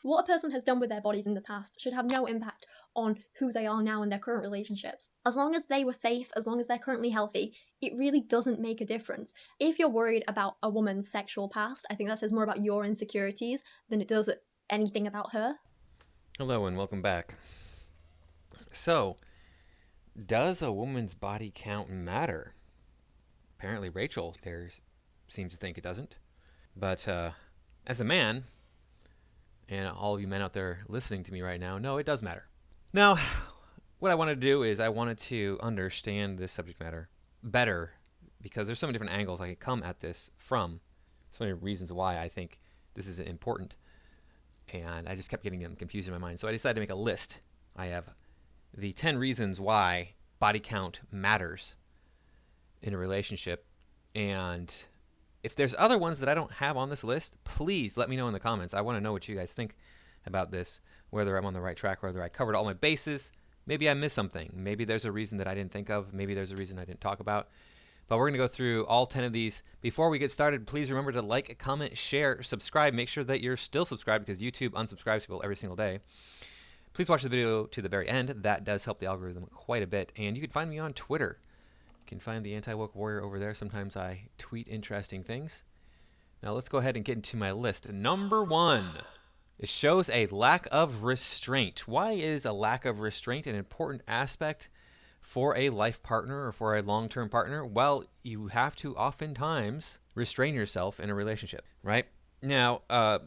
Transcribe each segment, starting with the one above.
What a person has done with their bodies in the past should have no impact on who they are now in their current relationships. As long as they were safe, as long as they're currently healthy, it really doesn't make a difference. If you're worried about a woman's sexual past, I think that says more about your insecurities than it does anything about her. Hello and welcome back. So, does a woman's body count matter? Apparently, Rachel there seems to think it doesn't. But as a man, and all of you men out there listening to me right now, no, it does matter. Now, what I wanted to do is I wanted to understand this subject matter better because there's so many different angles I could come at this from. So many reasons why I think this is important. And I just kept getting them confused in my mind. So I decided to make a list. I have the 10 reasons why body count matters in a relationship. And if there's other ones that I don't have on this list, please let me know in the comments. I want to know what you guys think about this, whether I'm on the right track, whether I covered all my bases. Maybe I missed something. Maybe there's a reason that I didn't think of. Maybe there's a reason I didn't talk about. But we're going to go through all 10 of these. Before we get started, please remember to like, comment, share, subscribe. Make sure that you're still subscribed because YouTube unsubscribes people every single day. Please watch the video to the very end. That does help the algorithm quite a bit. And you can find me on Twitter. You can find the Anti-Woke Warrior over there. Sometimes I tweet interesting things. Now let's go ahead and get into my list. Number 1. It shows a lack of restraint. Why is a lack of restraint an important aspect for a life partner or for a long-term partner? Well, you have to oftentimes restrain yourself in a relationship, right? Now, I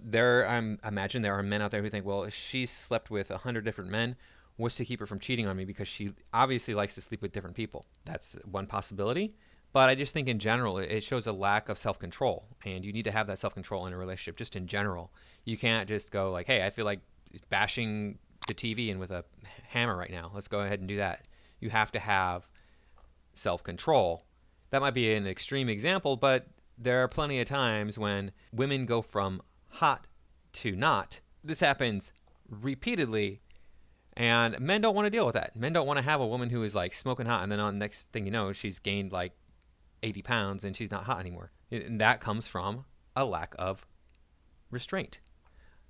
imagine there are men out there who think, well, she's slept with 100 different men. What's to keep her from cheating on me? Because she obviously likes to sleep with different people. That's one possibility. But I just think in general, it shows a lack of self-control. And you need to have that self-control in a relationship, just in general. You can't just go like, hey, I feel like bashing the TV in with a hammer right now. Let's go ahead and do that. You have to have self-control. That might be an extreme example, but there are plenty of times when women go from hot to not. This happens repeatedly, and men don't want to deal with that. Men don't want to have a woman who is like smoking hot, and then on the next thing you know, she's gained like 80 pounds and she's not hot anymore. And that comes from a lack of restraint.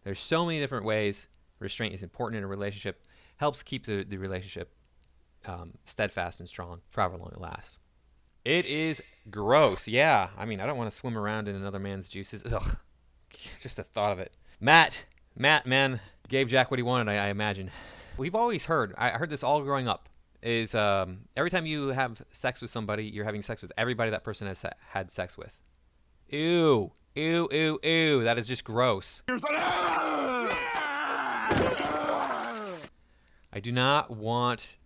There's so many different ways restraint is important in a relationship, helps keep the relationship steadfast and strong for however long it lasts. It is gross. Yeah, I mean, I don't want to swim around in another man's juices. Ugh, just the thought of it. Matt, man, gave Jack what he wanted, I imagine. We've always heard, I heard this all growing up, is every time you have sex with somebody, you're having sex with everybody that person has had sex with. Ew, ew, ew, ew. That is just gross. I do not want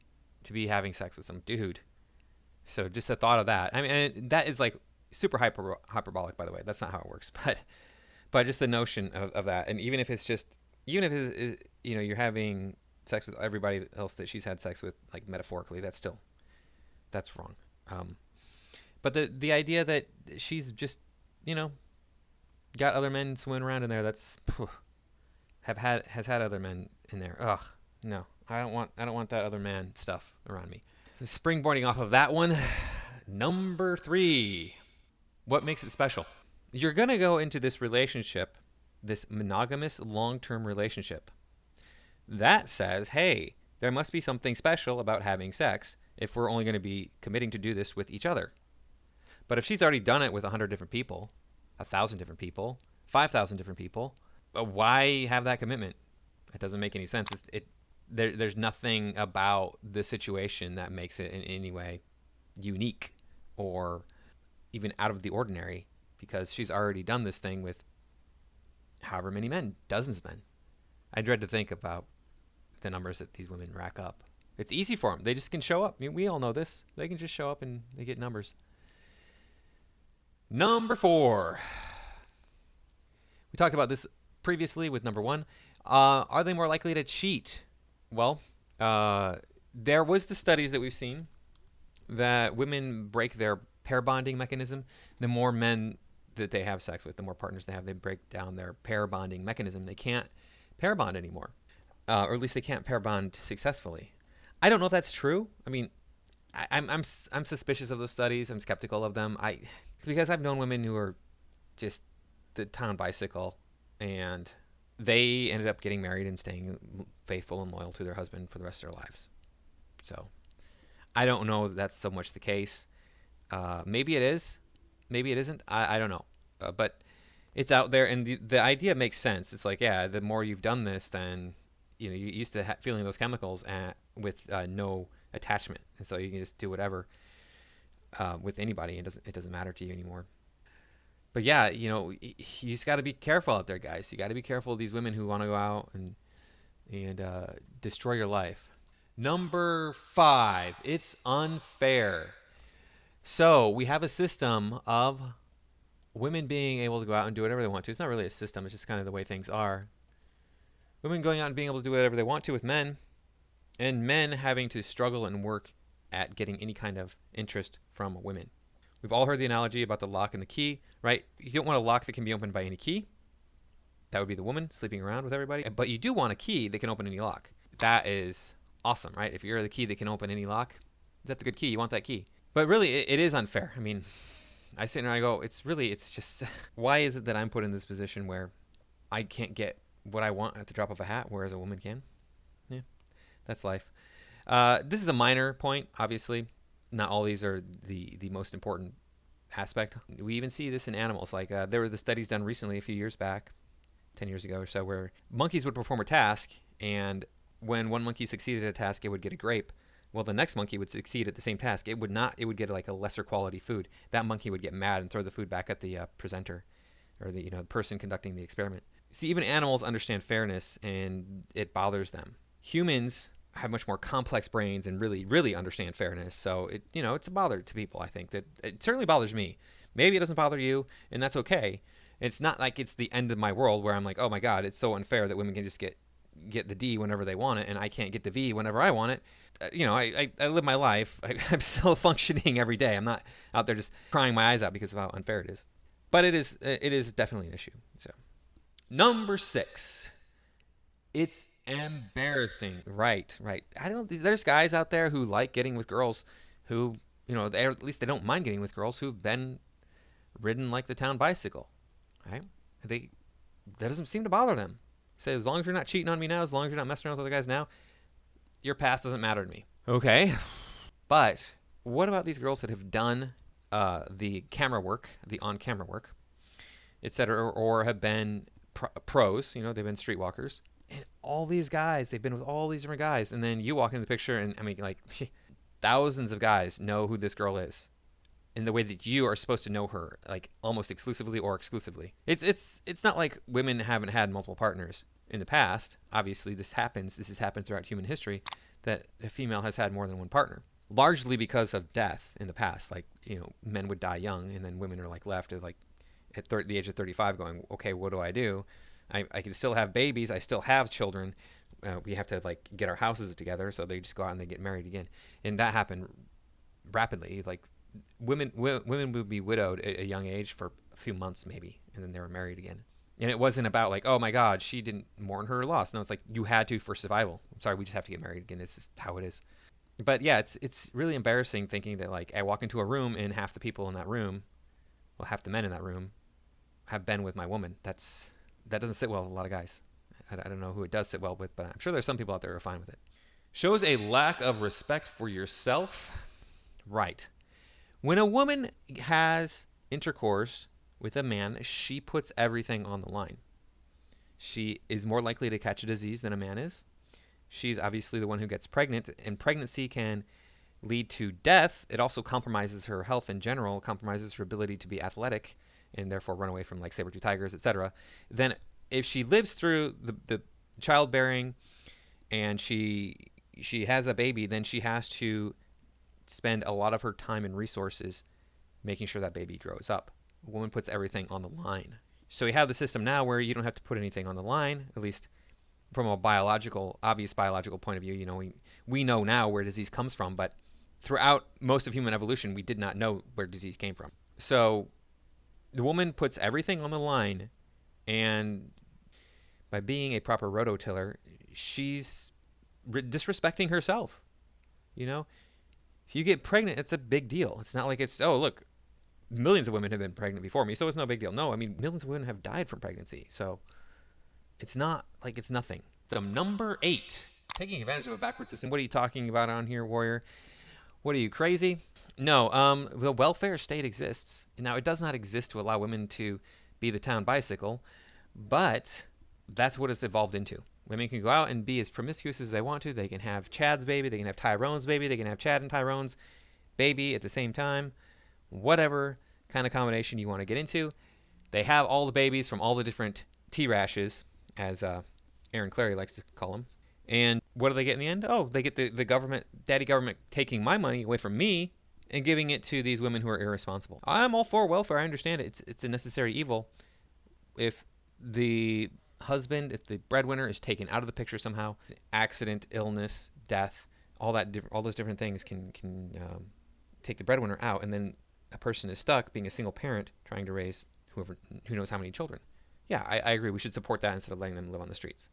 to be having sex with some dude. So just the thought of that. I mean, and that is like super hyperbolic, by the way. That's not how it works. But just the notion of that. And even if it's you're having sex with everybody else that she's had sex with, like metaphorically, that's wrong. But the idea that she's just, got other men swimming around in there, has had other men in there. Ugh, no. I don't want that other man stuff around me. So springboarding off of that one, number 3. What makes it special? You're going to go into this relationship, this monogamous long-term relationship. That says, hey, there must be something special about having sex if we're only going to be committing to do this with each other. But if she's already done it with 100 different people, 1,000 different people, 5,000 different people, why have that commitment? It doesn't make any sense. There's nothing about the situation that makes it in any way unique or even out of the ordinary, because she's already done this thing with however many men, dozens of men. I dread to think about the numbers that these women rack up. It's easy for them. They just can show up. I mean, we all know this. They can just show up and they get numbers. Number 4. We talked about this previously with number 1. Are they more likely to cheat? Well, there was the studies that we've seen that women break their pair bonding mechanism. The more men that they have sex with, the more partners they have, they break down their pair bonding mechanism. They can't pair bond anymore, or at least they can't pair bond successfully. I don't know if that's true. I mean, I'm suspicious of those studies. I'm skeptical of them. Because I've known women who are just the town bicycle, and they ended up getting married and staying faithful and loyal to their husband for the rest of their lives. So I don't know that that's so much the case. Maybe it is. Maybe it isn't. I don't know. But it's out there, and the idea makes sense. It's like, yeah, the more you've done this, then you used to feeling those chemicals with no attachment, and so you can just do whatever with anybody. It doesn't matter to you anymore. But yeah, you just got to be careful out there, guys. You got to be careful of these women who want to go out and destroy your life. Number 5, it's unfair. So we have a system of women being able to go out and do whatever they want to. It's not really a system. It's just kind of the way things are. Women going out and being able to do whatever they want to with men, and men having to struggle and work at getting any kind of interest from women. We've all heard the analogy about the lock and the key, right? You don't want a lock that can be opened by any key. That would be the woman sleeping around with everybody. But you do want a key that can open any lock. That is awesome, right? If you're the key that can open any lock, that's a good key. You want that key. But really, it is unfair. I mean, I sit there and I go, it's just, why is it that I'm put in this position where I can't get what I want at the drop of a hat, whereas a woman can? Yeah, that's life. This is a minor point, obviously. Not all these are the most important aspect. We even see this in animals. Like there were the studies done recently, a few years back, 10 years ago or so, where monkeys would perform a task, and when one monkey succeeded at a task, it would get a grape. Well, the next monkey would succeed at the same task. It would not. It would get like a lesser quality food. That monkey would get mad and throw the food back at the presenter, or the person conducting the experiment. See, even animals understand fairness, and it bothers them. Humans have much more complex brains and really understand fairness. So it's a bother to people. I think that it certainly bothers me. Maybe it doesn't bother you, and that's okay. It's not like it's the end of my world where I'm like, oh my God, it's so unfair that women can just get the D whenever they want it, and I can't get the V whenever I want it. I live my life. I'm still functioning every day. I'm not out there just crying my eyes out because of how unfair it is. But it is definitely an issue. So, number 6, it's embarrassing. Right. I don't. There's guys out there who like getting with girls, who at least they don't mind getting with girls who've been ridden like the town bicycle. Right? That doesn't seem to bother them. Say, as long as you're not cheating on me now, as long as you're not messing around with other guys now, your past doesn't matter to me. Okay. But what about these girls that have done the camera work, the on-camera work, etc., or have been pros, they've been streetwalkers, and all these guys, they've been with all these different guys, and then you walk into the picture, and I mean, like, thousands of guys know who this girl is in the way that you are supposed to know her, like almost exclusively or exclusively. It's not like women haven't had multiple partners in the past. Obviously, this has happened throughout human history, that a female has had more than one partner, largely because of death in the past. Like, men would die young, and then women are like left at the age of 35 going, okay, what do I do? I can still have babies. I still have children. We have to like get our houses together. So they just go out and they get married again. And that happened rapidly. Like women would be widowed at a young age for a few months maybe, and then they were married again. And it wasn't about like, oh my God, she didn't mourn her loss. No, it's like, you had to for survival. I'm sorry, we just have to get married again. It's just how it is. But yeah, it's really embarrassing thinking that like I walk into a room and half the people in that room, well, half the men in that room have been with my woman. That doesn't sit well with a lot of guys. I don't know who it does sit well with, but I'm sure there's some people out there who are fine with it. Shows a lack of respect for yourself. Right. When a woman has intercourse with a man, she puts everything on the line. She is more likely to catch a disease than a man is. She's obviously the one who gets pregnant, and pregnancy can lead to death. It also compromises her health in general, compromises her ability to be athletic, and therefore run away from like saber-tooth tigers, etc. Then if she lives through the childbearing and she has a baby, then she has to spend a lot of her time and resources making sure that baby grows up. A woman puts everything on the line. So we have the system now where you don't have to put anything on the line, at least from a obvious biological point of view. We know now where disease comes from, but throughout most of human evolution, we did not know where disease came from. So the woman puts everything on the line, and by being a proper rototiller, she's disrespecting herself. If you get pregnant, it's a big deal. It's not like it's, oh, look, millions of women have been pregnant before me, so it's no big deal. No, I mean, millions of women have died from pregnancy. So It's not like it's nothing. So number 8, taking advantage of a backward system. What are you talking about on here, Warrior? What are you, crazy? No, the welfare state exists. Now, it does not exist to allow women to be the town bicycle, but that's what it's evolved into. Women can go out and be as promiscuous as they want to. They can have Chad's baby. They can have Tyrone's baby. They can have Chad and Tyrone's baby at the same time. Whatever kind of combination you want to get into. They have all the babies from all the different T-rashes, as Aaron Clary likes to call them. And what do they get in the end? Oh, they get the government, daddy government, taking my money away from me and giving it to these women who are irresponsible. I'm all for welfare. I understand it. It's a necessary evil. If the husband, if the breadwinner is taken out of the picture somehow, accident, illness, death, all those different things can take the breadwinner out, and then a person is stuck being a single parent trying to raise who knows how many children. Yeah, I agree. We should support that instead of letting them live on the streets.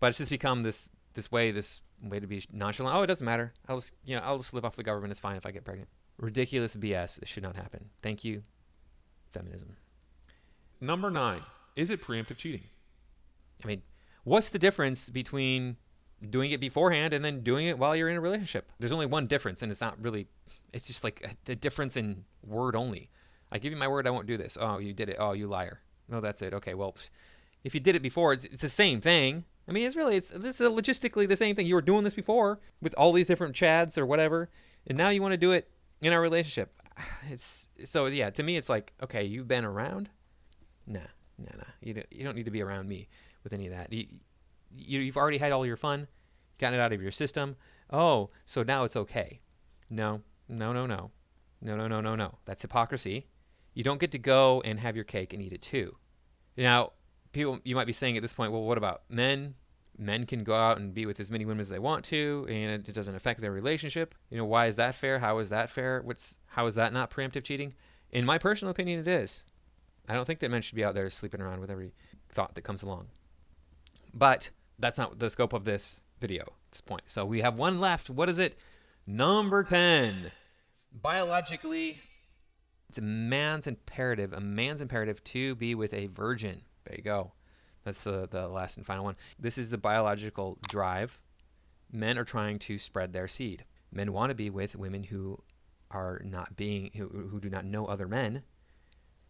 But it's just become this way to be nonchalant. Oh, it doesn't matter. I'll just live off the government. It's fine if I get pregnant. Ridiculous BS. It should not happen. Thank you, feminism. Number 9. Is it preemptive cheating? I mean, what's the difference between doing it beforehand and then doing it while you're in a relationship? There's only one difference, and it's just like a difference in word only. I give you my word I won't do this. Oh, you did it. Oh, you liar. No, that's it. Okay, well, if you did it before, it's the same thing. I mean, this is logistically the same thing. You were doing this before with all these different Chads or whatever, and now you want to do it in our relationship. To me, it's like, okay, you've been around? Nah. You don't need to be around me with any of that. You've already had all your fun, gotten it out of your system. Oh, so now it's okay. No. That's hypocrisy. You don't get to go and have your cake and eat it too. Now, people, you might be saying at this point, well, what about men? Men can go out and be with as many women as they want to, and it doesn't affect their relationship. Why is that fair? How is that fair? How is that not preemptive cheating? In my personal opinion, it is. I don't think that men should be out there sleeping around with every thought that comes along. But that's not the scope of this video at this point. So we have one left. What is it? Number 10. Biologically, it's a man's imperative to be with a virgin. There you go. That's the last and final one. This is the biological drive. Men are trying to spread their seed. Men want to be with women who do not know other men,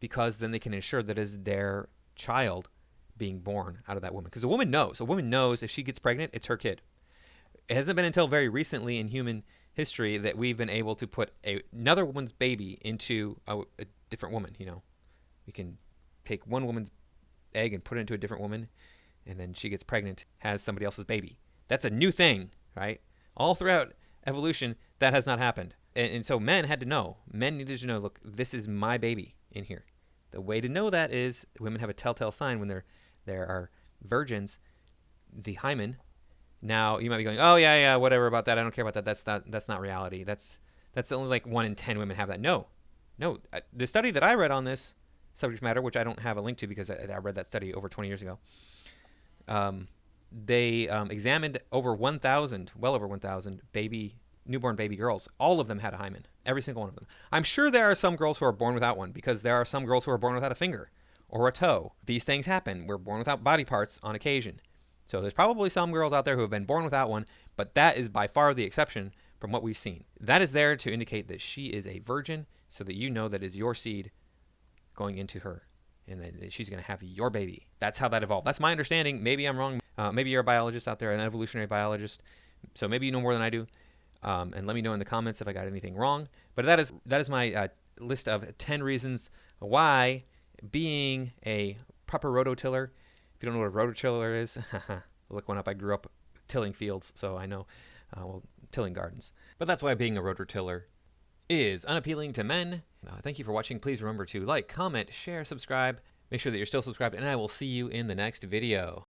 because then they can ensure that is their child being born out of that woman. Because a woman knows. A woman knows if she gets pregnant, it's her kid. It hasn't been until very recently in human history that we've been able to put another woman's baby into a different woman. We can take one woman's egg and put it into a different woman, and then she gets pregnant, has somebody else's baby. That's a new thing, right? All throughout evolution, that has not happened. And so men had to know. Men needed to know, look, this is my baby in here. The way to know that is women have a telltale sign when there are virgins, the hymen. Now, you might be going, oh, yeah, whatever about that. I don't care about that. That's not reality. That's only like 1 in 10 women have that. No. The study that I read on this subject matter, which I don't have a link to because I read that study over 20 years ago, they examined well over 1,000 newborn baby girls. All of them had a hymen. Every single one of them. I'm sure there are some girls who are born without one, because there are some girls who are born without a finger or a toe. These things happen. We're born without body parts on occasion. So there's probably some girls out there who have been born without one, but that is by far the exception from what we've seen. That is there to indicate that she is a virgin, so that you know that is your seed going into her, and that she's going to have your baby. That's how that evolved. That's my understanding. Maybe I'm wrong. Maybe you're a biologist out there, an evolutionary biologist, so maybe you know more than I do. And let me know in the comments if I got anything wrong. But that is my list of 10 reasons why being a proper rototiller. If you don't know what a rototiller is, look one up. I grew up tilling fields, so I know, tilling gardens. But that's why being a rototiller is unappealing to men. Thank you for watching. Please remember to like, comment, share, subscribe. Make sure that you're still subscribed, and I will see you in the next video.